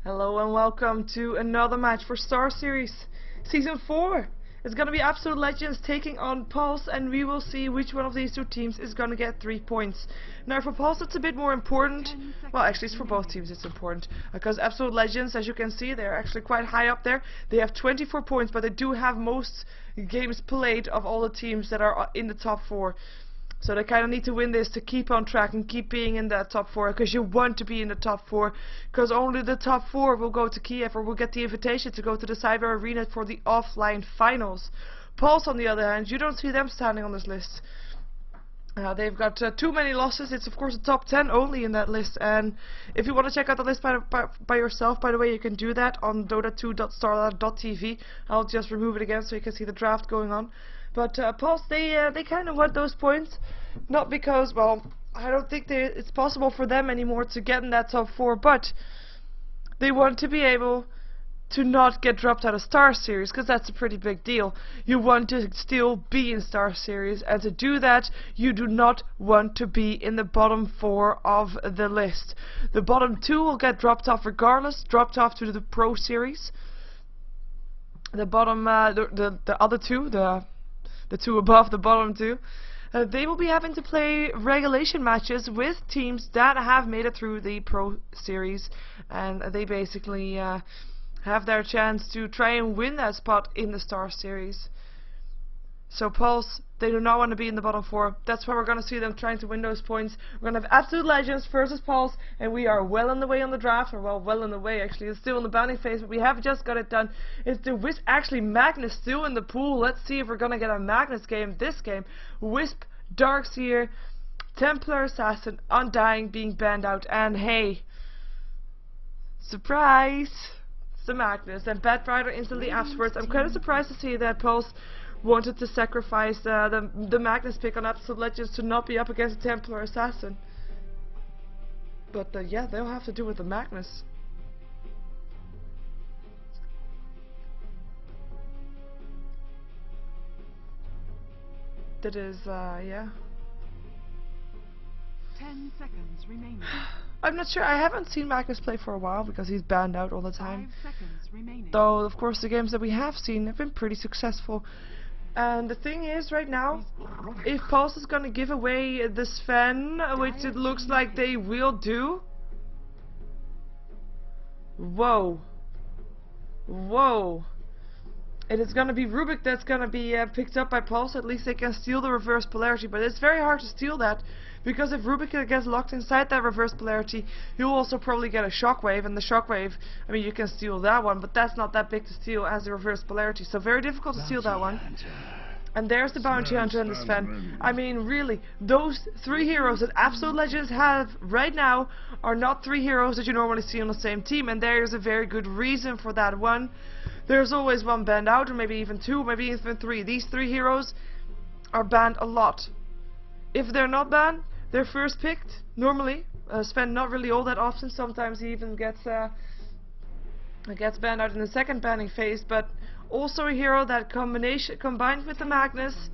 Hello and welcome to another match for Star Series Season 4. It's going to be Absolute Legends taking on Pulse, and we will see which one of these two teams is going to get 3 points. Now for Pulse it's a bit more important, well actually it's for both teams it's important, because Absolute Legends, as you can see, they're actually quite high up there. They have 24 points, but they do have most games played of all the teams that are in the top 4. So they kind of need to win this to keep on track and keep being in that top 4, because you want to be in the top 4, because only the top 4 will go to Kiev or will get the invitation to go to the Cyber Arena for the offline finals. Pulse, on the other hand, you don't see them standing on this list. They've got too many losses. It's of course a top 10 only in that list, and if you want to check out the list by yourself, by the way, you can do that on dota2.starladder.tv. I'll just remove it again so you can see the draft going on. But Pulse, they kind of want those points, not because, well, I don't think it's possible for them anymore to get in that top 4, but they want to be able to not get dropped out of Star Series, because that's a pretty big deal. You want to still be in Star Series, and to do that, you do not want to be in the bottom 4 of the list. The bottom 2 will get dropped off regardless, dropped off to the Pro Series. The bottom, the other two, the two above the bottom 2, they will be having to play regulation matches with teams that have made it through the Pro Series, and they basically have their chance to try and win that spot in the Star Series. So Pulse, they do not want to be in the bottom 4. That's why we're going to see them trying to win those points. We're going to have Absolute Legends versus Pulse, and we are well on the way on the draft, or well on the way actually. It's still in the bounding phase, but we have just got it done. It's the Wisp, actually Magnus still in the pool. Let's see if we're going to get a Magnus game this game. Wisp, Darkseer, Templar Assassin, Undying being banned out, and hey, surprise, it's the Magnus, and Batrider instantly afterwards. I'm kind of surprised to see that Pulse wanted to sacrifice the Magnus pick on Absolute Legends to not be up against a Templar Assassin. But yeah, they'll have to do with the Magnus. That is, yeah. 10 seconds remaining. I'm not sure. I haven't seen Magnus play for a while because he's banned out all the time. 5 seconds remaining. Though, of course, the games that we have seen have been pretty successful. And the thing is, right now, if Pulse is gonna give away the Sven, which it looks like they will do. Whoa. Whoa. And it's gonna be Rubik that's gonna be picked up by Pulse. At least they can steal the reverse polarity, but it's very hard to steal that, because if Rubik gets locked inside that reverse polarity, you'll also probably get a shockwave, and the shockwave, I mean, you can steal that one, but that's not that big to steal as the reverse polarity, so very difficult to steal that one. And there's the Bounty Hunter and the Sven. I mean, really, those 3 heroes that Absolute Legends have right now are not 3 heroes that you normally see on the same team, and there's a very good reason for that. One, there's always one banned out, or maybe even 2, maybe even 3. These 3 heroes are banned a lot. If they're not banned, they're first picked, normally. Sven not really all that often, sometimes he even gets banned out in the second banning phase, but also a hero that combined with the Magnus,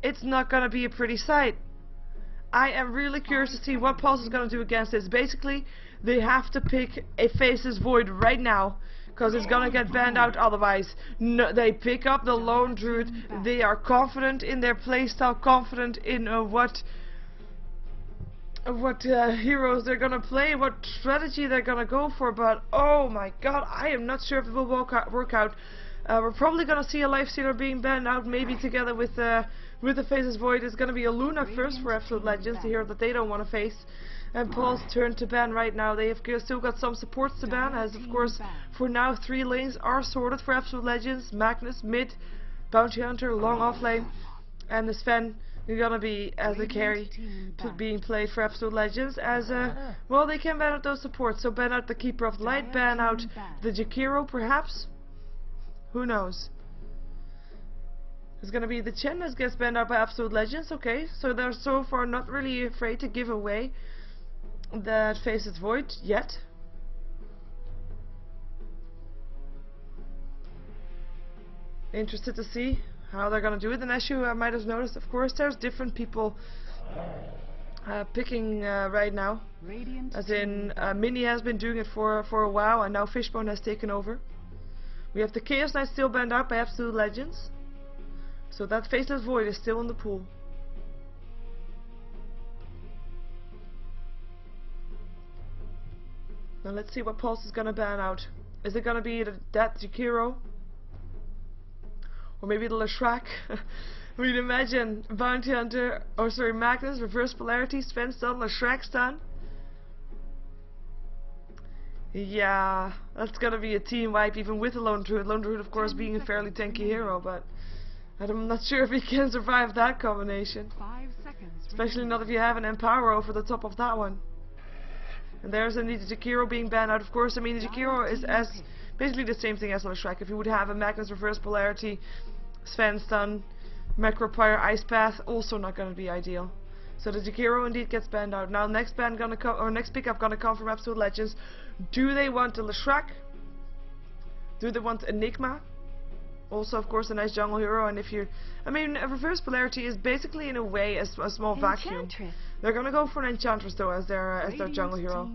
it's not gonna be a pretty sight. I am really curious to see what Pulse is gonna do against this. Basically, they have to pick a Faceless Void right now, because it's gonna get banned out otherwise. No, they pick up the Lone Druid. They are confident in their playstyle, confident in what heroes they're gonna play, what strategy they're gonna go for, but oh my god, I am not sure if it will work out. We're probably gonna see a Lifestealer being banned out, maybe together with the Faceless Void. It's gonna be a Luna first for Absolute Legends, the hero that they don't want to face. And Pulse turn to ban right now. They have still got some supports to ban, as of course for now 3 lanes are sorted for Absolute Legends: Magnus, mid, Bounty Hunter, long off lane, and the Sven is gonna be as a carry being played for Absolute Legends. As well, they can ban out those supports, so ban out the Keeper of Light, ban out the Jakiro perhaps. Who knows? It's gonna be the Chen that gets banned out by Absolute Legends. Okay, so they're so far not really afraid to give away that Faceless Void yet. Interested to see how they're gonna do it. And as you might have noticed, of course, there's different people picking right now. Radiant As in, team Mini has been doing it for a while, and now Fishbone has taken over. We have the Chaos Knight still banned out by Absolute Legends. So that Faceless Void is still in the pool. Now let's see what Pulse is gonna ban out. Is it gonna be that Jakiro? Or maybe the Leshrac? We'd imagine Bounty Hunter, or sorry, Magnus, Reverse Polarity, Sven stun, Leshrac stun. Yeah, that's gonna be a team wipe even with a Lone Druid. Lone Druid of course being a fairly tanky hero, but I'm not sure if he can survive that combination. 5 seconds. Especially not if you have an Empower over the top of that one. And there's indeed the Jakiro being banned out. Of course, I mean the Jakiro is as basically the same thing as Leshrac. If you would have a Magnus Reverse Polarity, Sven stun, Macropyre, Ice Path, also not gonna be ideal. So the Jakiro indeed gets banned out. Now next ban gonna come, or next pickup gonna come from Absolute Legends. Do they want the Leshrac? Do they want Enigma? Also of course a nice jungle hero, and if you, I mean a Reverse Polarity is basically in a way a small vacuum. They're gonna go for an Enchantress though as their jungle hero.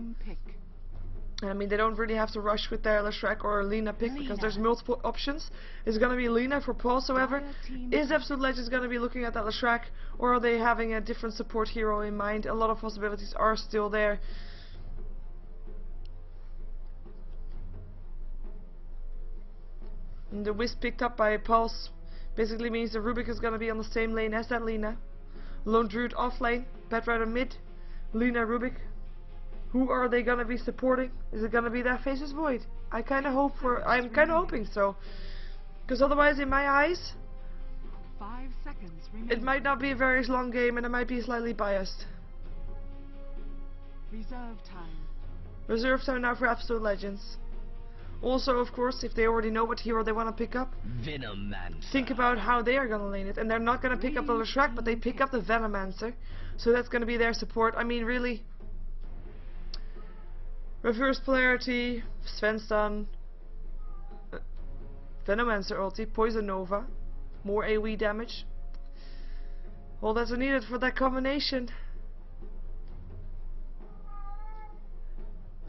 I mean they don't really have to rush with their Leshrac or Lina pick because there's multiple options. It's gonna be Lina for Pulse, however. Is Absolute Legends gonna be looking at that Leshrac, or are they having a different support hero in mind? A lot of possibilities are still there. And the Wisp picked up by Pulse basically means the Rubik is gonna be on the same lane as that Lina. Lone Druid off lane, Batrider mid, Lina Rubik. Who are they gonna be supporting? Is it gonna be that Faceless Void? I'm kinda hoping so. Because otherwise in my eyes 5 seconds remaining. it might not be a very long game and I might be slightly biased. Reserve time. Reserve time now for Absolute Legends. Also, of course, if they already know what hero they want to pick up, think about how they are going to lane it. And they're not going to pick up the Leshrac, but they pick up the Venomancer. So that's going to be their support. I mean, really, Reverse Polarity, Sven stun, Venomancer ulti, Poison Nova, more AoE damage. All that's needed for that combination.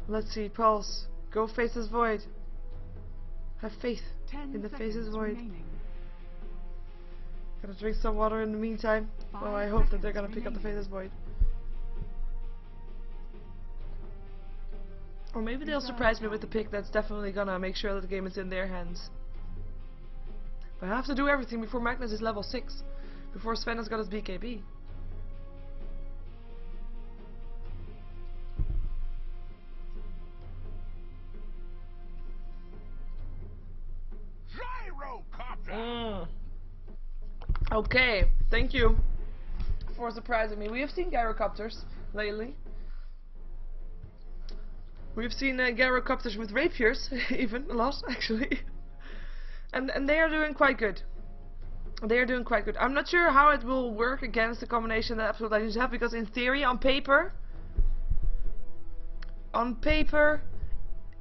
Let's see, Pulse, go Faceless Void. Have faith in the Faceless Void. Remaining. Gonna drink some water in the meantime. Well, I hope that they're gonna pick up the Faceless Void. Or maybe they'll surprise me with the pick that's definitely gonna make sure that the game is in their hands. But I have to do everything before Magnus is level 6. Before Sven has got his BKB. Okay, thank you for surprising me. We have seen gyrocopters lately. We've seen gyrocopters with rapiers, even a lot actually, and they are doing quite good. They are doing quite good. I'm not sure how it will work against the combination that Absolute Legends have, because in theory, on paper,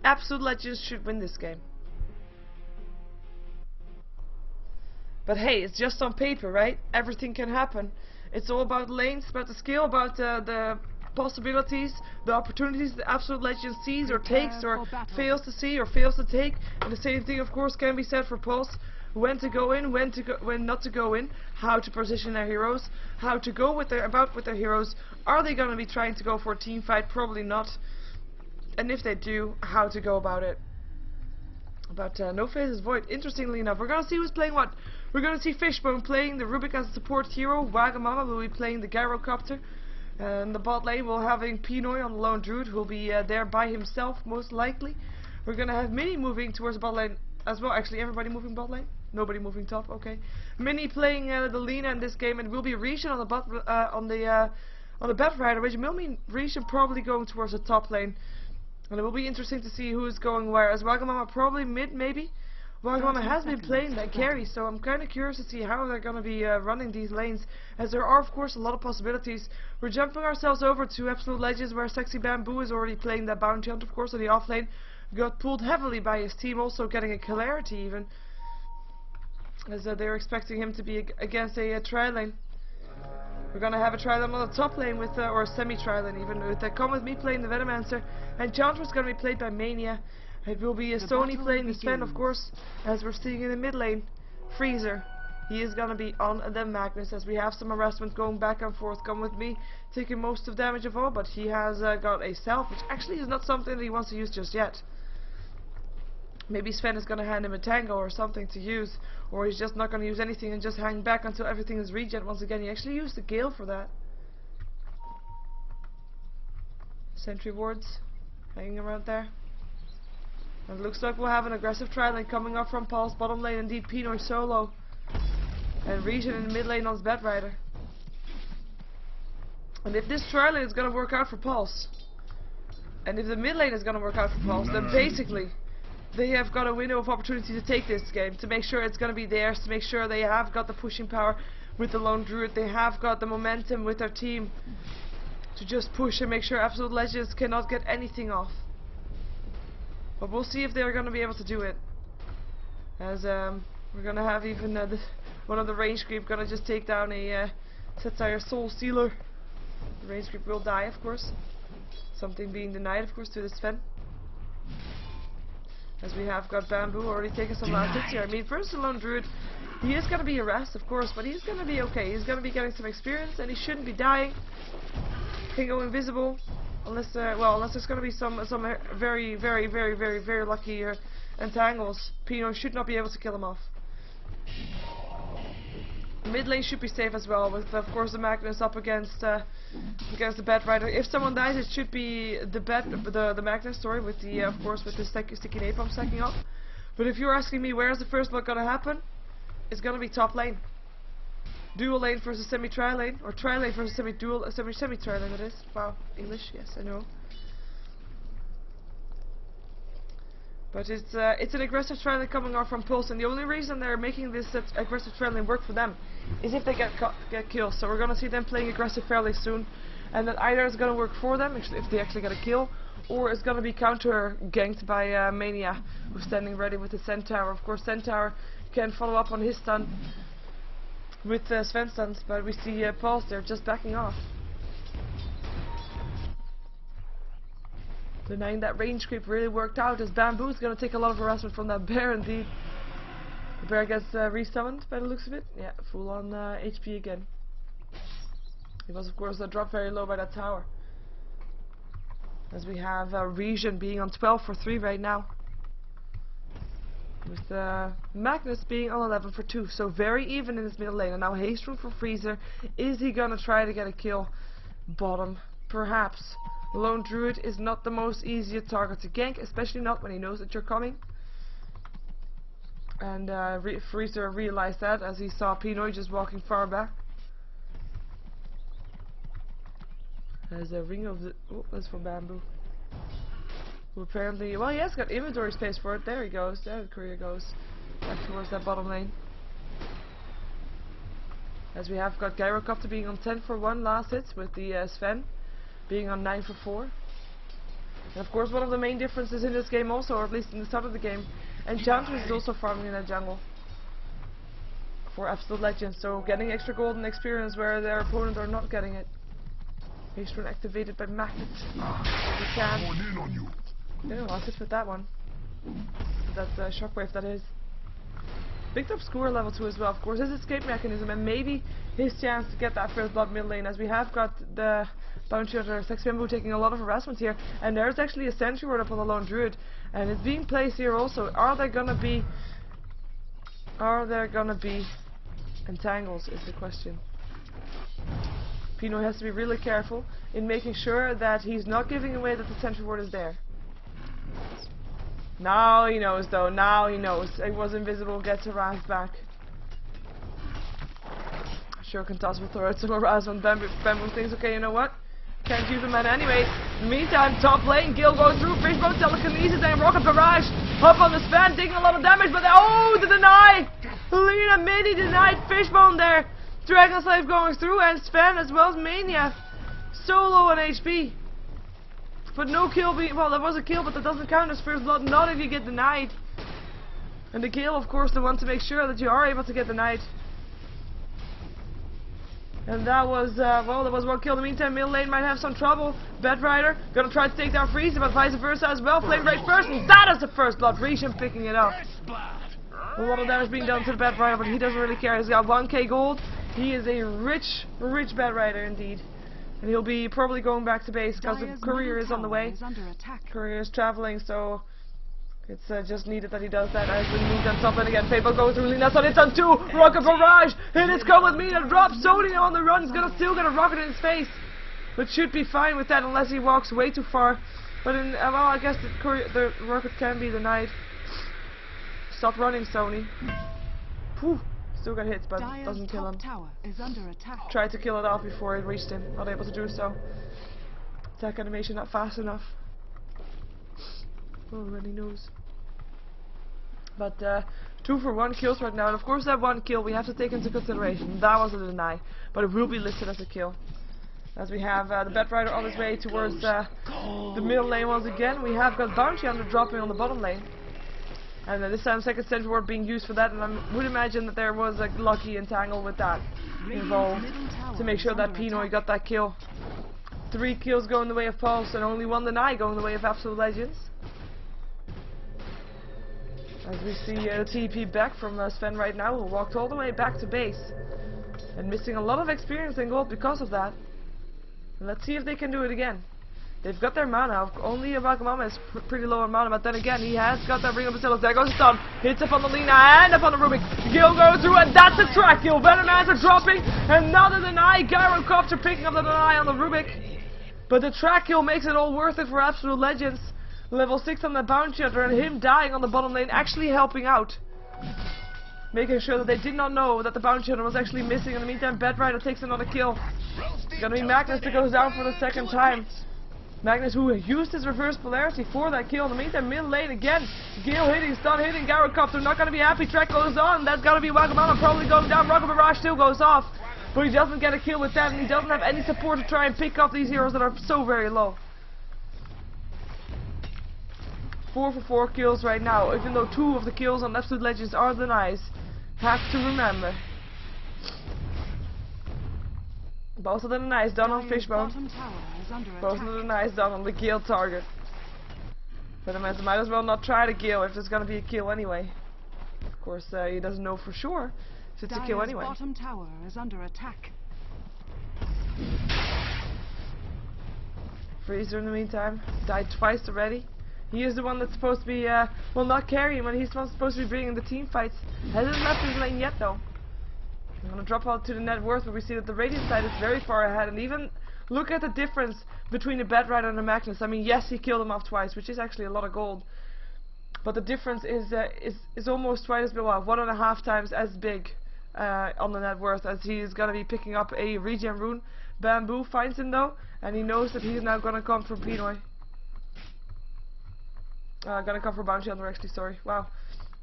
Absolute Legends should win this game. But hey, it's just on paper, right? Everything can happen. It's all about lanes, about the skill, about the possibilities, the opportunities that Absolute Legends sees or takes or fails to see or fails to take. And the same thing, of course, can be said for Pulse. When to go in, when not to go in, how to position their heroes, how to go with their heroes. Are they going to be trying to go for a team fight? Probably not. And if they do, how to go about it. But no Faceless Void. Interestingly enough, we're going to see who's playing what. We're going to see Fishbone playing the Rubik as a support hero. Wagamama will be playing the Gyrocopter. And the bot lane will having Pinoy on the Lone Druid, who will be there by himself most likely. We're going to have Mini moving towards the bot lane as well. Actually, everybody moving bot lane. Nobody moving top. Okay. Mini playing the Lina in this game, and will be Regen on the bot on the Batrider, which will mean Regen probably going towards the top lane. And it will be interesting to see who is going where. As Wagamama probably mid, maybe. Wagamama has been playing that carry, so I'm kind of curious to see how they're going to be running these lanes, as there are of course a lot of possibilities. We're jumping ourselves over to Absolute Legends, where Sexy Bamboo is already playing that Bounty Hunt, of course, on the off lane. Got pulled heavily by his team, also getting a Clarity even, as they're expecting him to be against a tri lane. We're gonna have a Trilane on the top lane with, or a semi-Trilane even, with Come With Me playing the Venomancer, and Chandra's gonna be played by Mania. It will be a Sony playing the Sven, of course, as we're seeing in the mid lane. Freezer, he is gonna be on the Magnus, as we have some harassment going back and forth. Come With Me taking most of damage of all, but he has got a self, which actually is not something that he wants to use just yet. Maybe Sven is gonna hand him a tango or something to use, or he's just not gonna use anything and just hang back until everything is regen once again. He actually used the Gale for that. Sentry wards hanging around there. And it looks like we'll have an aggressive Trilane coming up from Paul's bottom lane. Indeed, Pinoy solo. And Regen in the mid lane on his Bat Rider. And if this Trilane is going to work out for Pulse, and if the mid lane is going to work out for Pulse, then basically they have got a window of opportunity to take this game, to make sure it's going to be theirs, to make sure they have got the pushing power with the Lone Druid, they have got the momentum with their team to just push and make sure Absolute Legends cannot get anything off. But we'll see if they're going to be able to do it. As we're going to have even one of the range creep going to just take down a Satire Soul Stealer. The range creep will die, of course. Something being denied, of course, to the Sven. As we have got Bamboo already taking some last hits here. I mean, first the Lone Druid, he is going to be harassed, of course, but he's going to be okay. He's going to be getting some experience, and he shouldn't be dying. Can go invisible. Unless, unless there's going to be some very lucky entangles. Pino should not be able to kill him off. Mid lane should be safe as well, with of course the Magnus up against the Bat Rider. If someone dies, it should be the Magnus. Sorry, with the of course with the sticky napalm stacking up. But if you're asking me where's the first blood gonna happen, it's gonna be top lane. Dual lane versus semi-tri-lane, or tri-lane versus semi-tri-lane that is. Wow, English, yes, I know. But it's an aggressive tri-lane coming off from Pulse, and the only reason they're making this aggressive tri-lane work for them is if they get kills. So we're gonna see them playing aggressive fairly soon, and that either is gonna work for them if they actually get a kill, or it's gonna be counter ganked by Mania, who's standing ready with the Centaur. Of course, Centaur can follow up on his stun with Sven stuns, but we see Pulse there just backing off. Denying that range creep really worked out, as Bamboo's going to take a lot of harassment from that bear indeed. The bear gets resummoned by the looks of it. Yeah, full on HP again. He was of course dropped very low by that tower. As we have Regen being on 12 for 3 right now. With Magnus being on 11 for 2, so very even in his middle lane. And now haste room for Freezer. Is he gonna try to get a kill? Bottom, perhaps. Lone Druid is not the most easiest target to gank, especially not when he knows that you're coming. And Freezer realized that as he saw Pinoy just walking far back. There's a ring of the... oh, that's for Bamboo. Who apparently, well, he has got inventory space for it. There he goes. There the courier goes back towards that bottom lane. As we have got Gyrocopter being on 10 for 1 last hits, with the Sven being on 9 for 4. And of course, one of the main differences in this game also, or at least in the start of the game, Enchantress is also farming in that jungle for Absolute Legends, so getting extra golden experience where their opponents are not getting it. Haste rune activated by Magnet. We can. Yeah, I'll hit with that one. That shockwave, that is. Picked up score level 2 as well, of course. His escape mechanism, and maybe his chance to get that first blood mid lane, as we have got the Bounty Hunter Sex Bamboo taking a lot of harassment here. And there's actually a sentry ward up on the Lone Druid, and it's being placed here also. Are there gonna be entangles, is the question. Pino has to be really careful in making sure that he's not giving away that the sentry ward is there. Now he knows though, now he knows. It was invisible, gets harassed back. Sure can toss with throw some harassment. Bamboo thinks, okay, you know what? Can't use him man anyway. In the meantime, top lane, Gil goes through, Fishbone telekinesis and Rocket Barrage. Hop on the Sven, taking a lot of damage, but oh, the deny! Helena Mini denied Fishbone there. Dragon Slave going through, and Sven as well as Mania. Solo on HP. But no kill, well, there was a kill, but that doesn't count as first blood, not if you get denied. And the kill, of course, the one to make sure that you are able to get denied. And that was, well, there was one kill. In the meantime, middle lane might have some trouble. Bedrider gonna try to take down Freezer, but vice versa as well. Flame Break first, and that is the first blood. Risham picking it up. A lot of damage being done to the Bedrider, but he doesn't really care. He's got 1k gold. He is a rich Bedrider indeed. And he'll be probably going back to base because the courier is on the way. Courier is traveling, so it's just needed that he does that. As we move on top, and again, Fable goes through Lina, so it's on 2. Rocket barrage, and it's come with me to drop. Sony on the run. He's gonna still get a rocket in his face, but should be fine with that unless he walks way too far. But in well, I guess the rocket can be denied. Stop running, Sony. Whew. Still got hits, but doesn't kill him. Tried to kill it off before it reached him. Not able to do so. Attack animation not fast enough. Already knows. But 2 for 1 kills right now, and of course that 1 kill we have to take into consideration. That was a deny, but it will be listed as a kill. As we have the Bedrider on his way towards the middle lane once again. We have got Bounty Hunter dropping on the bottom lane. And this time second sentry ward being used for that, and I would imagine that there was a lucky entangle with that involved to make sure that Pinoy got that kill. 3 kills going the way of Pulse, and only 1 deny going the way of Absolute Legends. As we see a TP back from Sven right now, who walked all the way back to base. And missing a lot of experience and gold because of that. And let's see if they can do it again. They've got their mana. Only Wagamama is pretty low on mana, but then again, he has got that Ring of Bacillus. There goes the stun. Hits up on the Lina and up on the Rubik. Gil goes through, and that's a track kill. Venomans are dropping. Another deny. Gyrocopter picking up the deny on the Rubik. But the track kill makes it all worth it for Absolute Legends. Level 6 on the Bounty Hunter, and him dying on the bottom lane actually helping out. Making sure that they did not know that the Bounty Hunter was actually missing. In the meantime, Bedrider takes another kill. It's gonna be Magnus that goes down for the 2nd time. Magnus, who used his reverse polarity for that kill. In the meantime, middle lane again. Gale hitting, stun hitting, Gyrocopter not gonna be happy. Track goes on. That's gotta be Wagamama probably going down. Rocket Barrage still goes off. But he doesn't get a kill with that, and he doesn't have any support to try and pick up these heroes that are so very low. 4 for 4 kills right now, even though 2 of the kills on Absolute Legends are denies. Have to remember. Both of the denies done on Fishbone. Both of the denies done on the Gale target. But I might as well not try to Gale if there's gonna be a kill anyway. Of course, he doesn't know for sure if it's a kill anyway. Bottom tower is under attack. Freezer in the meantime died twice already. He is the one that's supposed to be, well, not carrying when he's supposed to be bringing the team fights. Hasn't left his lane yet though. I'm gonna drop out to the net worth, but we see that the Radiant side is very far ahead, and even look at the difference between the Bedrider and the Magnus. I mean, yes, he killed him off twice, which is actually a lot of gold, but the difference is almost twice as big, well, 1.5 times as big on the net worth, as he's gonna be picking up a regen rune. Bamboo finds him though, and he knows that he's now gonna come from Pinoy. Gonna come for Bounty Hunter actually, sorry. Wow.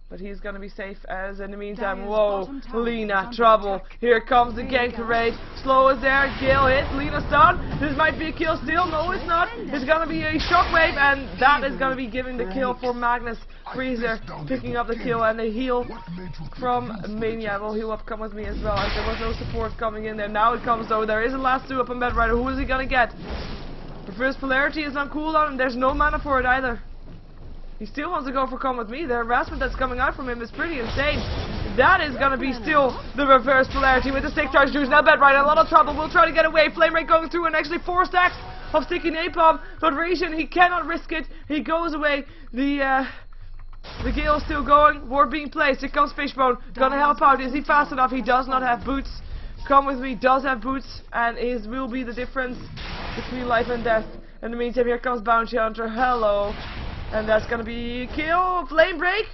But he's gonna be safe, as in the meantime, whoa, Lina, trouble. Here comes the gank parade. Slow is there, Gale hits, Lina stun. This might be a kill still, no it's not. It's gonna be a shockwave, and that is gonna be giving the kill for Magnus. Freezer picking up the kill, and the heal from Mania will heal up, come with me as well, as there was no support coming in there. Now it comes though, there is a last 2 up on Bedrider. Who is he gonna get? Reverse polarity is on cooldown, and there's no mana for it either. He still wants to go for come with me. The harassment that's coming out from him is pretty insane. That is gonna be still the reverse polarity with the 6 charge juice. Now Bedrider, a lot of trouble. We'll try to get away. Flame Rate going through, and actually 4 stacks of sticky napalm. But Radiant, he cannot risk it. He goes away. The Gale is still going. Ward being placed. Here comes Fishbone. Gonna help out. Is he fast enough? He does not have boots. Come with me does have boots, and is will be the difference between life and death. In the meantime, here comes Bounty Hunter. Hello. And that's gonna be a kill. Flame Break.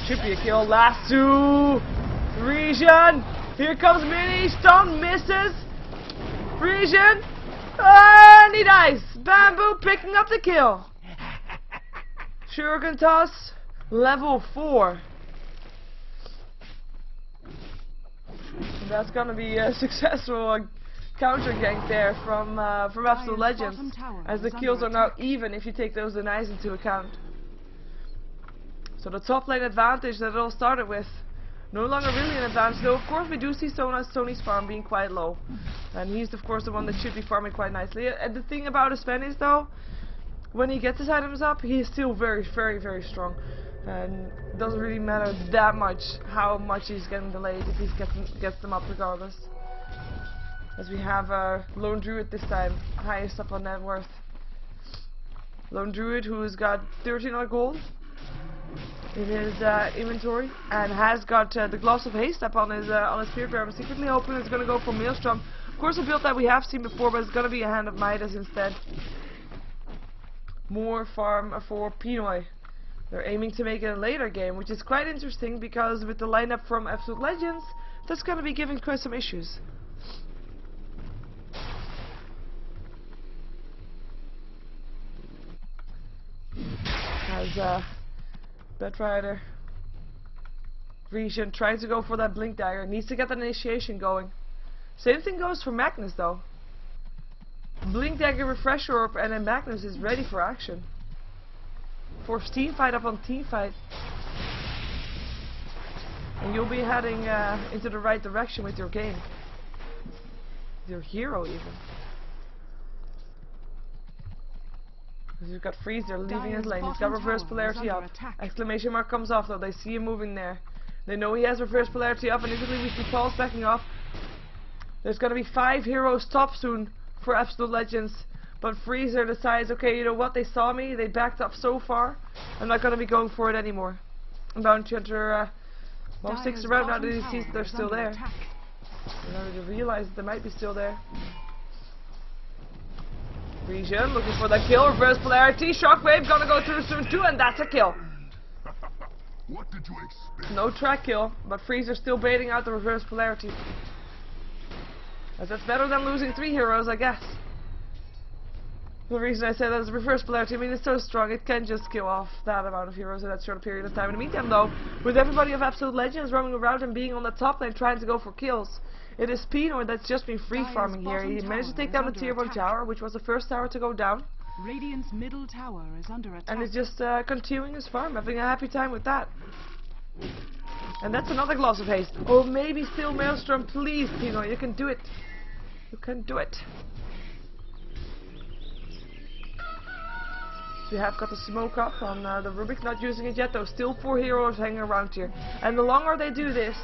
Should be a kill. Last 2. Regen. Here comes Mini. Stun misses. Regen. And he dies. Bamboo picking up the kill. Shuriken Toss. Level 4. And that's gonna be a successful counter gank there from Absolute Legends, as the kills are now even if you take those denies into account. So the top lane advantage that it all started with No longer really an advantage, though of course we do see Sony's farm being quite low. And he's of course the one that should be farming quite nicely. And the thing about Sven is though, when he gets his items up, he is still very, very, very strong. And it doesn't really matter that much how much he's getting delayed if he gets them up regardless. As we have our Lone Druid this time, highest up on net worth. Lone Druid who's got 1300 gold in his inventory and has got the Gloves of Haste up on his spear bearer. I'm secretly hoping it's going to go for Maelstrom. Of course a build that we have seen before, but it's going to be a Hand of Midas instead. More farm for Pinoy. They're aiming to make it a later game, which is quite interesting because with the lineup from Absolute Legends, that's going to be giving quite some issues. As Bedrider Region trying to go for that Blink Dagger, needs to get that initiation going. Same thing goes for Magnus though. Blink Dagger, Refresh Orb, and then Magnus is ready for action. Force teamfight up on teamfight. And you'll be heading into the right direction with your game. Your hero even. You've got Freezer leaving his lane. He's got reverse polarity up. Exclamation mark comes off though. They see him moving there. They know he has reverse polarity up, and instantly we see Pulse backing off. There's gonna be 5 heroes top soon for Absolute Legends. But Freezer decides, okay, you know what? They saw me. They backed up so far. I'm not gonna be going for it anymore. And Bounty Hunter sticks around now that he sees they're still there. Now they realize they might be still there. Region looking for that kill, reverse polarity, shockwave gonna go through soon too, and that's a kill. What did you expect? No track kill, but Freezer still baiting out the reverse polarity. As that's better than losing 3 heroes, I guess. The reason I say that is reverse polarity, I mean it's so strong, it can just kill off that amount of heroes in that short period of time. In the meantime though, with everybody of Absolute Legends roaming around and being on the top lane trying to go for kills, it is Pinoy that's just been free farming here. He managed to take down the tier 1 tower, which was the first tower to go down. Radiant's middle tower is under attack. And is just continuing his farm, having a happy time with that. And that's another Gloves of Haste. Or maybe still Maelstrom, please Pinoy, you can do it. You can do it. We have got the smoke up on the Rubik, not using it yet though. Still 4 heroes hanging around here. And the longer they do this,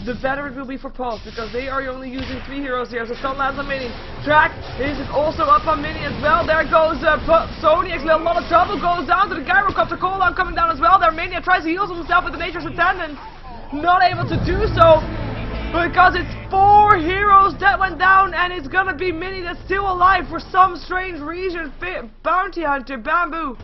the better it will be for Pulse, because they are only using 3 heroes here. So StarLadder on Mini. Track is also up on Mini as well. There goes Sony, actually a lot of trouble, goes down to the Gyrocopter. Cooldown coming down as well. There Mania tries to heal himself with the Nature's Attendant. Not able to do so, because it's 4 heroes that went down, and it's gonna be Mini that's still alive for some strange reason. Bounty Hunter, Bamboo,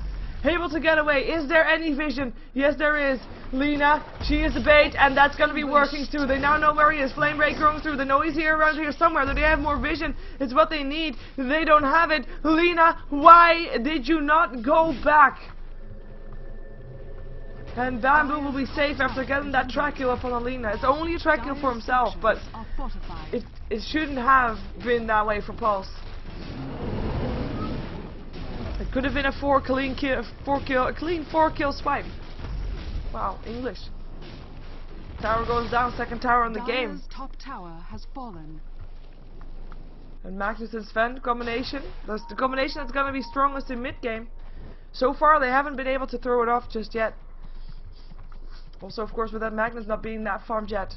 able to get away. Is there any vision? Yes, there is. Lina, she is the bait, and that's gonna be working too. They now know where he is. Flame Break going through. They know he's here around here somewhere. Do they have more vision? It's what they need. They don't have it. Lina, why did you not go back? And Bamboo will be safe after getting that track kill up on Alina. It's only a track kill for himself, but it shouldn't have been that way for Pulse. It could have been a clean 4 kill swipe. Wow, English. Tower goes down, second tower in the game. Top tower has fallen. And Magnus and Sven combination. That's the combination that's gonna be strongest in mid game. So far they haven't been able to throw it off just yet. Also, of course, with that Magnus not being that farmed yet.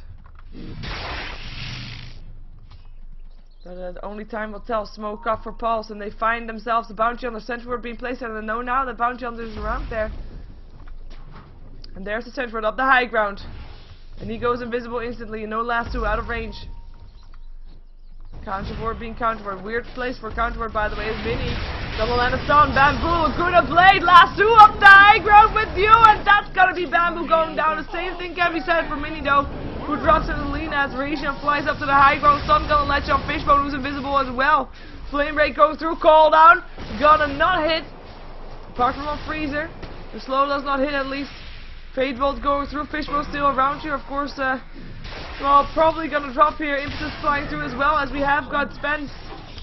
But only time will tell. Smoke up for Pulse, and they find themselves a bounty on the sentry ward being placed, and they know now that bounty hunter is around there. And there's the sentry ward up the high ground. And he goes invisible instantly, and no last 2 out of range. Counterward being counterward. Weird place for counterward, by the way, is Mini. Double land of stone, Bamboo, Laguna Blade, last 2 up the high ground with you, and that's gonna be Bamboo going down. The same thing can be said for Mini though, who drops into Lina as Region flies up to the high ground. Sun gonna latch on Fishbone, who's invisible as well. Flame Break goes through, call down, gonna not hit. Apart from on Freezer, the slow does not hit at least. Fade Bolt going through, Fishbone still around here, of course. Well, probably gonna drop here. Impetus flying through as well, as we have got Spence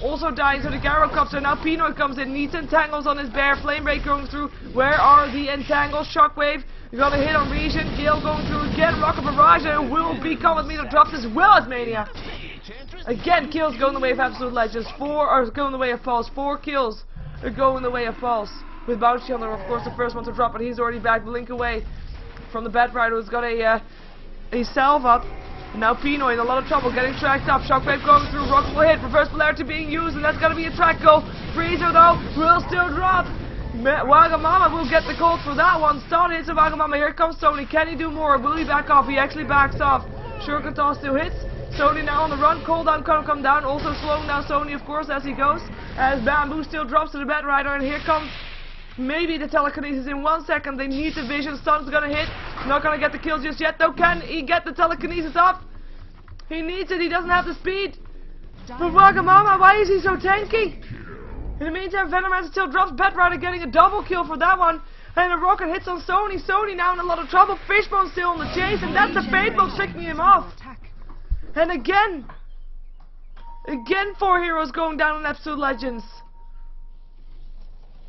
also dying to the Gyrocopter. Now Pinoy comes in, needs entangles on his bear. Flame Break going through. Where are the entangles? Shockwave You're gonna hit on Region. Gale going through again. Rocket Barrage, and it will be Come With Me that drops as well as Mania. Again, kills going the way of Absolute Legends. Going the way of Pulse. 4 kills are going the way of Pulse. With Bounty Hunter, of course, the first one to drop, but he's already back. Blink away from the Bat Rider, who's got a salve up. And now Pinoy in a lot of trouble, getting tracked up. Shockwave going through. Rocket will hit. Reverse polarity being used, and that's gonna be a track goal. Freezer though will still drop. Wagamama will get the gold for that one. Stun hits of Wagamama. Here comes Sony. Can he do more? Will he back off? He actually backs off. Shurikatar still hits. Sony now on the run. Cooldown can't come down. Also slowing down Sony, of course, as he goes. As Bamboo still drops to the Bat Rider. And here comes maybe the telekinesis in 1 second. They need the vision. Stun's gonna hit. Not gonna get the kills just yet, though. Can he get the telekinesis up? He needs it. He doesn't have the speed. But Wagamama, why is he so tanky? In the meantime, Venomancer still drops. Bat Rider getting a double kill for that one. And a rocket hits on Sony. Sony now in a lot of trouble. Fishbone still on the chase. And that's the Fate Bolt tricking him off. And again 4 heroes going down in Absolute Legends.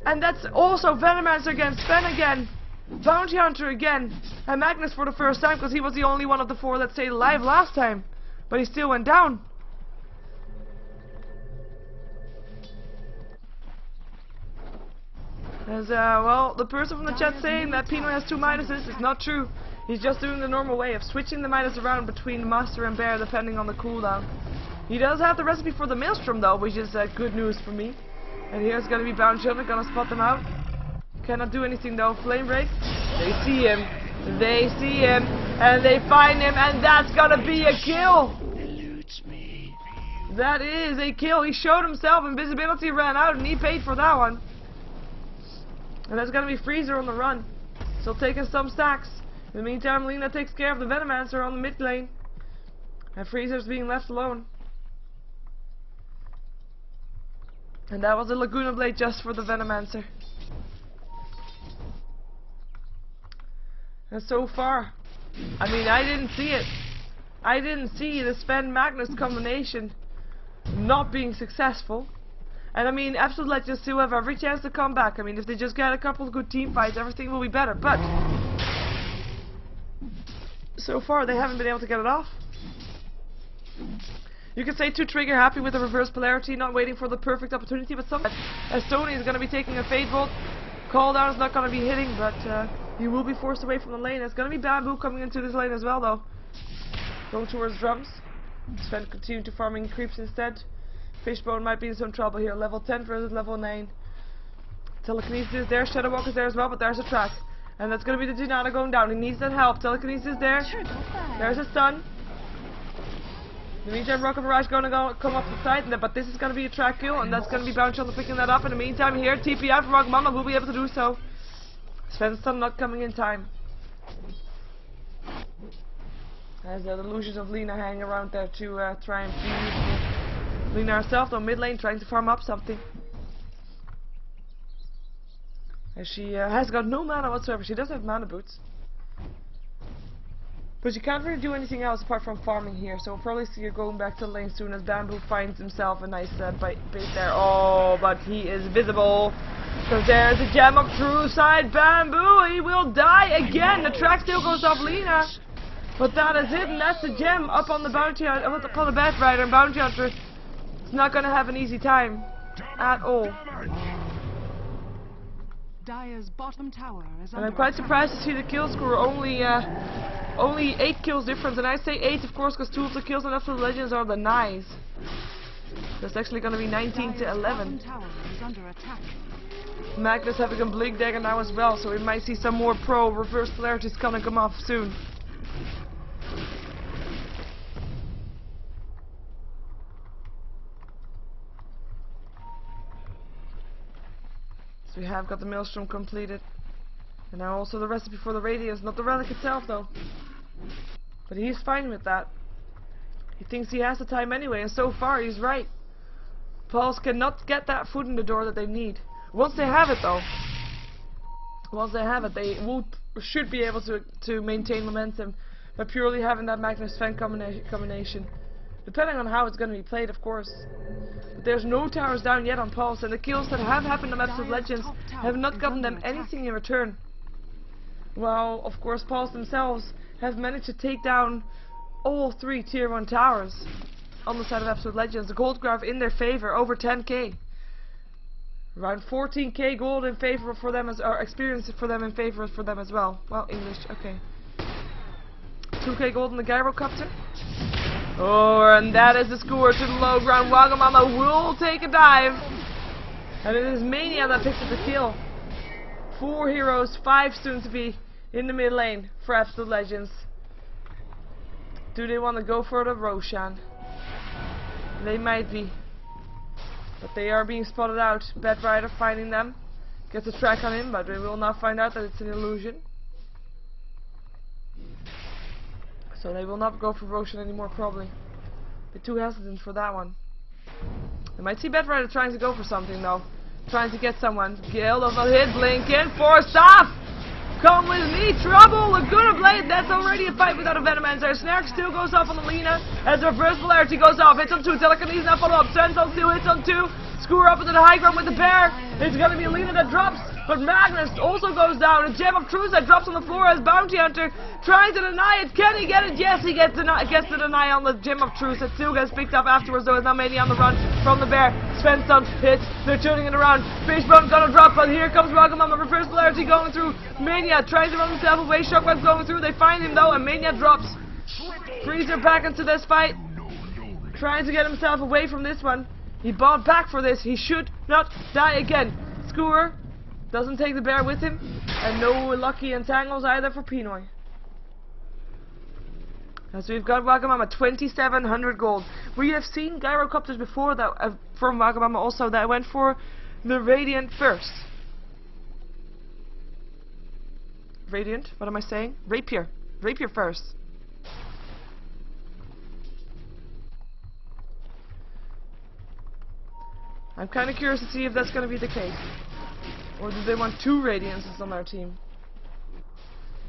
And that's also Venomancer against Sven again. Bounty Hunter again. And Magnus for the first time, because he was the only one of the 4 that stayed alive last time. But he still went down. As, well, the person from the chat saying that Pino has 2 minuses is not true. He's just doing the normal way of switching the minus around between Master and Bear depending on the cooldown. He does have the recipe for the Maelstrom though, which is good news for me. And here's gonna be Bounty Hunter, gonna spot them out. Cannot do anything though. Flame Break. They see him. They see him. And they find him, and that's gonna be a kill! That is a kill. He showed himself, invisibility ran out, and he paid for that one. And that's gonna be Freezer on the run. Still taking some stacks. In the meantime, Lena takes care of the Venomancer on the mid lane. And Freezer's being left alone. And that was a Laguna Blade just for the Venomancer. And so far, I mean, I didn't see it. I didn't see the Sven Magnus combination not being successful. And I mean, Absolute Legends still have every chance to come back. I mean, if they just get a couple of good team fights, everything will be better. But so far, they haven't been able to get it off. You can say 2 trigger happy with the reverse polarity, not waiting for the perfect opportunity. But sometimes, as Tony is going to be taking a Fate Bolt, Calldown is not going to be hitting, but he will be forced away from the lane. It's going to be Bamboo coming into this lane as well, though. Going towards drums. Sven continuing to farming creeps instead. Fishbone might be in some trouble here. Level 10 versus level 9. Telekinesis is there. Shadow Walk is there as well, but there's a track. And that's going to be the Junana going down. He needs that help. Telekinesis is there. There's a stun. In the meantime, Rocket Barrage going to come off the side. But this is going to be a track kill, and that's going to be Bounty Hunter picking that up. In the meantime, here, TP out from Wagamama will be able to do so. Sven's stun not coming in time. As the illusions of Lena hang around there to try and be useful. Lena herself, though, mid lane, trying to farm up something. As she has got no mana whatsoever. She does have mana boots. But she can't really do anything else apart from farming here. So we'll probably see her going back to lane soon as Bamboo finds himself a nice bait there. Oh, but he is visible. Because there's a gem up through side Bamboo. He will die again. The track still goes off Lena. But that is it, and that's the gem up on the Bounty Hunter, upon the Bat Rider, and Bounty Hunter is not going to have an easy time at all. Dire's bottom tower is And I'm quite surprised to see the kill score only 8 kills difference, and I say 8 of course because 2 of the kills on Absolute Legends are the Nice. That's actually going to be 19 to 11. Magnus having a blink dagger now as well, so we might see some more pro reverse polarities gonna come off soon. We have got the Maelstrom completed. And now also the recipe for the Radiance. Not the relic itself though. But he's fine with that. He thinks he has the time anyway, and so far he's right. Pulse cannot get that foot in the door that they need. Once they have it though, they should be able to maintain momentum by purely having that Magnus Sven combination. Depending on how it's going to be played, of course. But there's no towers down yet on Pulse, and the kills that have happened on Absolute Legends have not gotten them anything in return. While, of course, Pulse themselves have managed to take down all 3 tier 1 towers on the side of Absolute Legends. The gold graph in their favor, over 10k. Around 14k gold in favor for them, or experience for them in favor for them as well. Well, English, okay. 2k gold in the gyrocopter. Oh, and that is the score to the low ground. Wagamama will take a dive. And it is Mania that picks up the kill. 4 heroes, 5 soon to be in the mid lane for Absolute Legends. Do they want to go for the Roshan? They might be. But they are being spotted out. Bad Rider finding them. Gets a track on him, but we will now find out that it's an illusion. So they will not go for Roshan anymore, probably. They're too hesitant for that one. They might see Bad Rider trying to go for something though. Trying to get someone. Gale does not hit. Blink in for staff. Come with me, trouble. Laguna Blade. That's already a fight without a Venomancer. Snark still goes off on Alina as the reverse polarity goes off. Hits on 2. Telekinesis now follow up. Sentinel still hits on 2. Skewer up into the high ground with the bear. It's gonna be Alina that drops. But Magnus also goes down. A Gem of Truth that drops on the floor as Bounty Hunter trying to deny it. Can he get it? Yes, he gets the deny on the Gem of Truth. That still gets picked up afterwards, though. It's now mainly on the run from the bear. Svensson hits. They're turning it around. Fishbone gonna drop, but here comes Wagamama. Reverse polarity going through. Mania tries to run himself away. Shockwave going through. They find him, though, and Mania drops. Freezer back into this fight. Trying to get himself away from this one. He bought back for this. He should not die again. Skewer doesn't take the bear with him, and no lucky entangles either for Pinoy. As we've got Wagamama 2700 gold. We have seen gyrocopters before that from Wagamama also that went for the Radiant first. Radiant? What am I saying? Rapier. Rapier first. I'm kind of curious to see if that's going to be the case. Or do they want 2 Radiances on their team?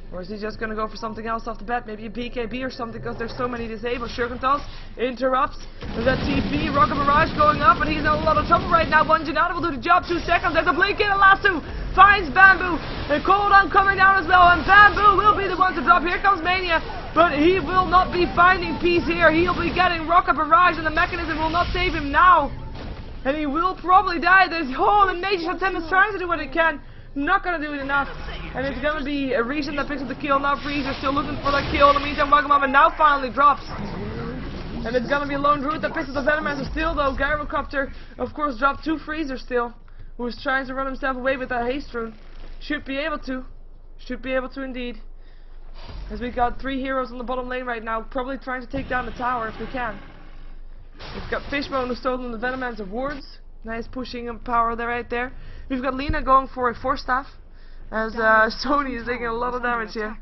Or is he just going to go for something else off the bat? Maybe a BKB or something, because there's so many disabled. Shurkentos interrupts. There's that TP. Rocket Barrage going up, and he's in a lot of trouble right now. One Janata will do the job. 2 seconds. There's a blink in. Lasso finds Bamboo. And Coldon coming down as well, and Bamboo will be the one to drop. Here comes Mania, but he will not be finding peace here. He'll be getting Rocket Barrage, and the mechanism will not save him now. And he will probably die. There's the Nature Attempt is trying to do what it can. Not gonna do it enough. And it's gonna be a Regen that picks up the kill. Now Freezer still looking for that kill. In the meantime, Wagamama now finally drops. And it's gonna be a Lone Root that picks up the Venomancer still, though. Gyrocopter, of course, dropped 2 Freezer still. Who's trying to run himself away with that haste rune. Should be able to. Should be able to indeed. As we got 3 heroes on the bottom lane right now. Probably trying to take down the tower if they can. We've got Fishbone who's stolen the Venomancer wards. Nice pushing power there right there. We've got Lina going for a Force Staff. As Sony is taking a lot of damage here.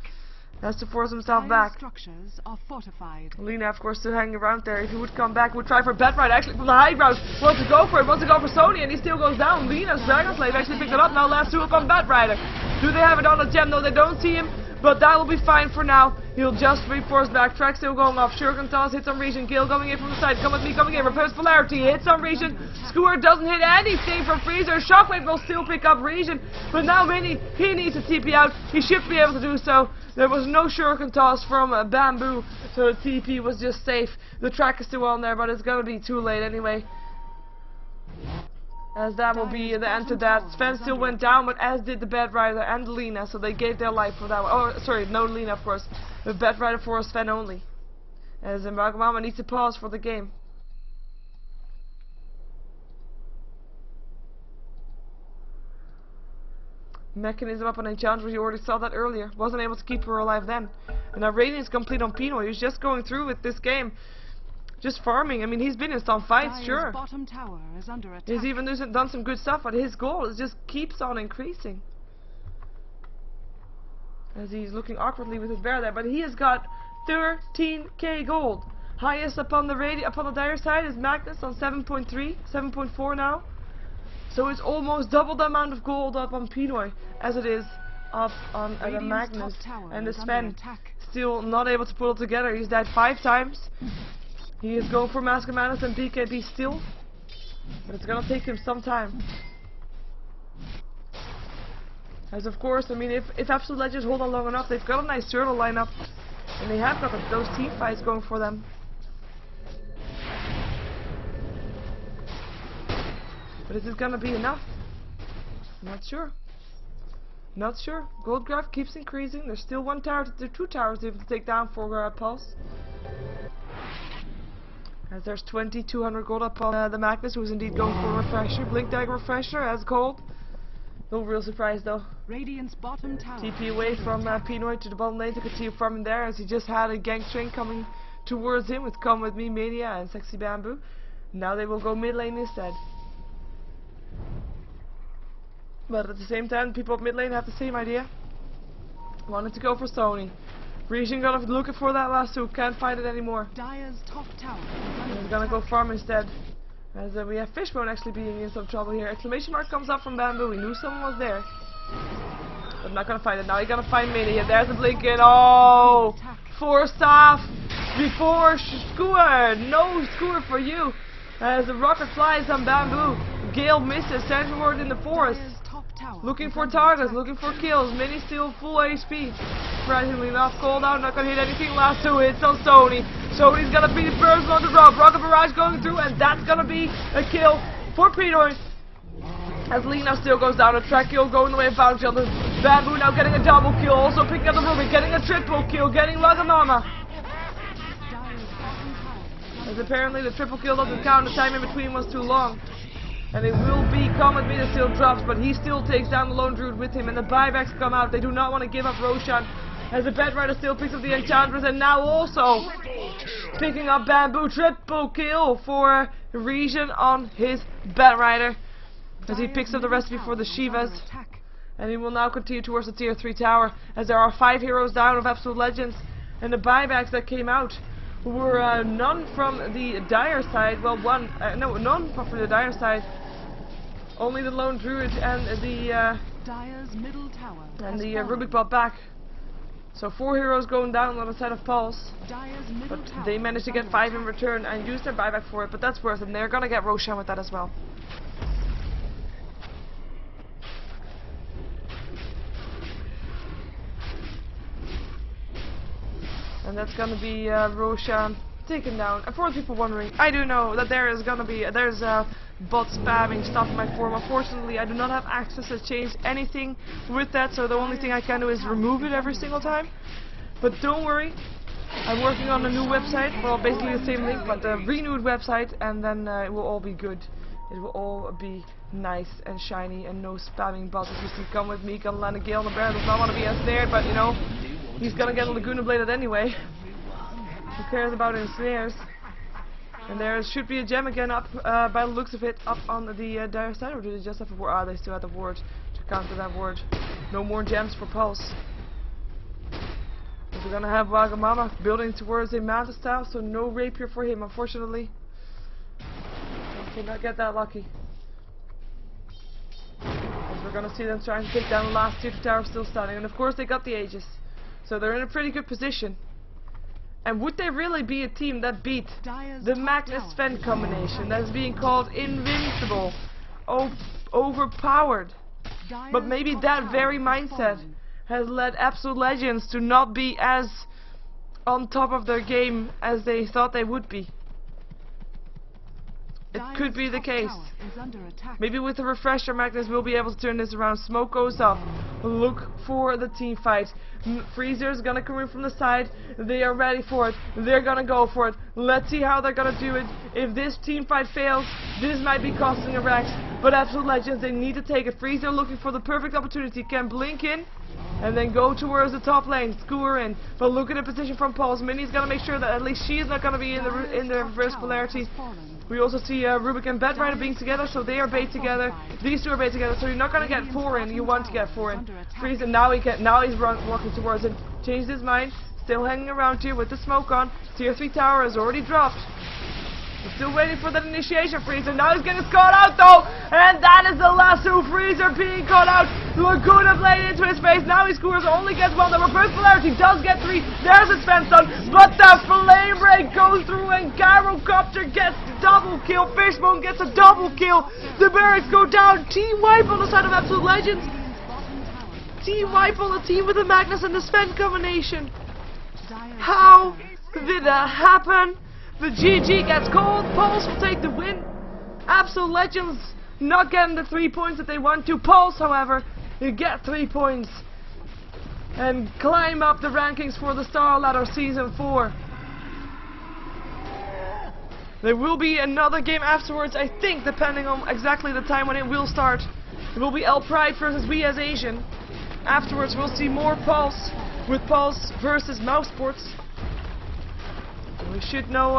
Has to force himself back. Structures are fortified. Lina, of course, still hanging around there. If he would come back, would try for Bad Ride actually from the high ground. Wants to go for it, wants to go for Sony, and he still goes down. Lina's Dragon Slave actually picked it up. Now last 2 up on Bad Rider. Do they have it on the gem? No, they don't see him. But that will be fine for now. He'll just reinforce back. Track still going off. Shuriken toss hits on Regen. Gil going in from the side. Come with me, coming in. Reverse polarity hits on Regen. Skewer doesn't hit anything from Freezer. Shockwave will still pick up Regen. But now Mini, he needs to TP out. He should be able to do so. There was no Shuriken toss from Bamboo. So the TP was just safe. The track is still on there, but it's going to be too late anyway. As that will be the end to that. Sven still went down, but as did the Bad Rider and Lina, so they gave their life for that one. Oh, sorry, no Lina, of course. The Bad Rider for Sven only. As Wagamama needs to pause for the game. Mechanism up on Enchantress, you already saw that earlier. Wasn't able to keep her alive then. And now Radiant's complete on Pino. He's just going through with this game. Just farming. I mean, he's been in some fights, sure. Bottom tower is under attack. He's even done some good stuff, but his goal is just keeps on increasing. As he's looking awkwardly with his bear there, but he has got 13k gold. Highest upon the dire side is Magnus on 7.3, 7.4 now. So it's almost double the amount of gold up on Pinoy as it is up on the Magnus. And the Sven still not able to pull it together. He's died 5 times. He is going for Mask of Madness and BKB still, but it's gonna take him some time. As of course, I mean, if Absolute Legends hold on long enough, they've got a nice turtle lineup. And they have got those team fights going for them. But is it gonna be enough? Not sure. Not sure. Gold graph keeps increasing. There's still one tower, two towers to take down for Pulse. As there's 2,200 gold up on the Magnus, who's indeed going for a refresher. Blink Dagger refresher as gold. No real surprise though. Radiant's bottom tower. TP away from Pinoy to the bottom lane to continue farming there, as he just had a gang train coming towards him with Come With Me, Mania and Sexy Bamboo. Now they will go mid lane instead. But at the same time, people up mid lane have the same idea. Wanted to go for Sony. Region gonna looking for that lasso, can't find it anymore. Dire's top tower. He's gonna go farm instead. As we have Fishbone actually being in some trouble here. Exclamation mark comes up from Bamboo. He knew someone was there. But not gonna find it now. He's gonna find Mini. And there's the blink in. Oh! 4 staff before Skewer. No Skewer for you. As the rocket flies on Bamboo. Gale misses. Centerward in the forest. Looking for targets, looking for kills. Mini still full HP. Surprisingly enough, called out, not gonna hit anything. Last 2 hits on Sony. Sony's gonna be the first one to drop. Rocket barrage going through, and that's gonna be a kill for Pinoy. As Lena still goes down, a track kill going the way of Bounty on the Bamboo now getting a double kill. Also picking up the Ruby, getting a triple kill, getting Wagamama. As apparently the triple kill doesn't count, the time in between was too long. And it will be Come With Me that still drops, but he still takes down the Lone Druid with him, and the buybacks come out. They do not want to give up Roshan, as the Bed Rider still picks up the Enchantress, and now also picking up Bamboo. Triple kill for Region on his Bed Rider, as he picks up the recipe for the Sheevas. And he will now continue towards the tier 3 tower, as there are 5 heroes down of Absolute Legends, and the buybacks that came out were none from the Dire side. Well, none from the Dire side. Only the Lone Druid and the Dire's middle tower Rubik bot back. So 4 heroes going down on the side of Pulse. But they managed to get 5 in return and use their buyback for it. But that's worth it. And they're gonna get Roshan with that as well. And that's gonna be Roshan taken down. And for the people wondering, I do know that there's bot spamming stuff in my form. Unfortunately, I do not have access to change anything with that, so the only thing I can do is remove it every single time. But don't worry, I'm working on a new website. Well, basically the same link, but a renewed website, and then it will all be good. It will all be nice and shiny and no spamming bots. As you see, Come With Me, gonna land a Gale, and the Bear does not want to be ensnared, but you know, he's gonna get a Laguna Bladed anyway. Who cares about ensnares? And there should be a gem again up, by the looks of it, up on the Dire side. Or do they just have a ward? Ah, they still have the ward to counter that ward. No more gems for Pulse. We're gonna have Wagamama building towards a Manta style, so no rapier for him, unfortunately. Did not get that lucky. As we're gonna see them trying to take down the last tier 2 tower still standing. And of course they got the Aegis. So they're in a pretty good position. And would they really be a team that beat the Magnus Sven combination that's being called invincible, overpowered? But maybe that very mindset has led Absolute Legends to not be as on top of their game as they thought they would be. It could be the case. Maybe with the refresher, Magnus will be able to turn this around. Smoke goes up. Look for the team fight. Freezer's gonna come in from the side. They are ready for it. They're gonna go for it. Let's see how they're gonna do it. If this team fight fails, this might be costing a Rex. But Absolute Legends, they need to take it. Freezer looking for the perfect opportunity. Can blink in and then go towards the top lane. Skewer in. But look at the position from Pulse. Minnie's gonna make sure that at least she is not gonna be in the reverse polarity. We also see Rubik and Bed Rider being together, so they are bait together. These two are bait together, so you're not gonna get 4 in. You want to get 4 in. Freeze, and now he's walking towards it. Changed his mind. Still hanging around here with the smoke on. Tier 3 tower has already dropped. He's still waiting for that initiation, Freezer. Now he's getting caught out though, and that is the lasso. Freezer being caught out. Laguna Blade into his face. Now he scores, only gets 1. The reverse polarity does get 3. There's a Sven stun, but the flame break goes through, and Gyrocopter gets double kill. Fishbone gets a double kill. The barracks go down. Team wipe on the side of Absolute Legends. team wipe on the team with the Magnus and the Sven combination. Dire's How bottom did that happen? The GG gets called. Pulse will take the win. Absolute Legends not getting the 3 points that they want to. Pulse, however, you get 3 points and climb up the rankings for the StarLadder Season 4. There will be another game afterwards, I think, depending on exactly the time when it will start. It will be El Pride versus We as Asian. Afterwards we'll see more Pulse with Pulse versus Mousesports. We should know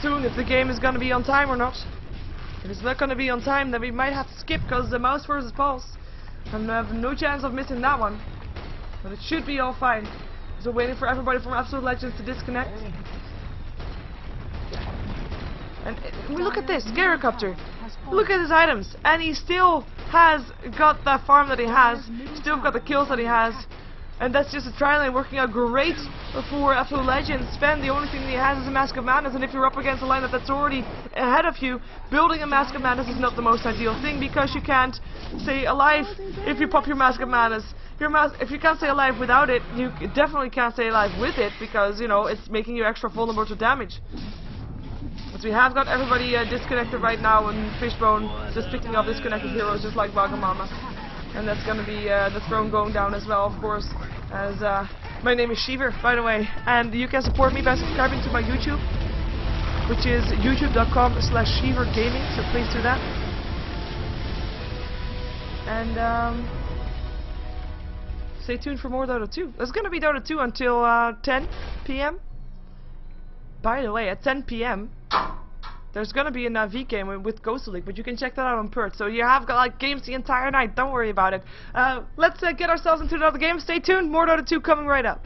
soon if the game is going to be on time or not. If it's not going to be on time, then we might have to skip because the Mouse versus Pulse. And I have no chance of missing that one. But it should be all fine. So waiting for everybody from Absolute Legends to disconnect. And look at this, Gyrocopter. Look at his items, and he still has got that farm that he has, still got the kills that he has, and that's just a tri lane working out great for Absolute Legends. Sven, the only thing that he has is a Mask of Madness, and if you're up against a lineup that's already ahead of you, building a Mask of Madness is not the most ideal thing, because you can't stay alive if you pop your Mask of Madness. If you can't stay alive without it, you definitely can't stay alive with it, because, you know, it's making you extra vulnerable to damage. But we have got everybody disconnected right now, and Fishbone just picking up disconnected heroes just like Wagamama. And that's gonna be the throne going down as well, of course, as my name is Sheever, by the way, and you can support me by subscribing to my YouTube, which is youtube.com/SheeverGaming, so please do that. And stay tuned for more Dota 2. There's gonna be Dota 2 until 10 PM. By the way, at 10 PM, there's gonna be a Navi game with Ghost League, but you can check that out on Perth. So you have got like games the entire night. Don't worry about it. Let's get ourselves into another game. Stay tuned. More Dota 2 coming right up.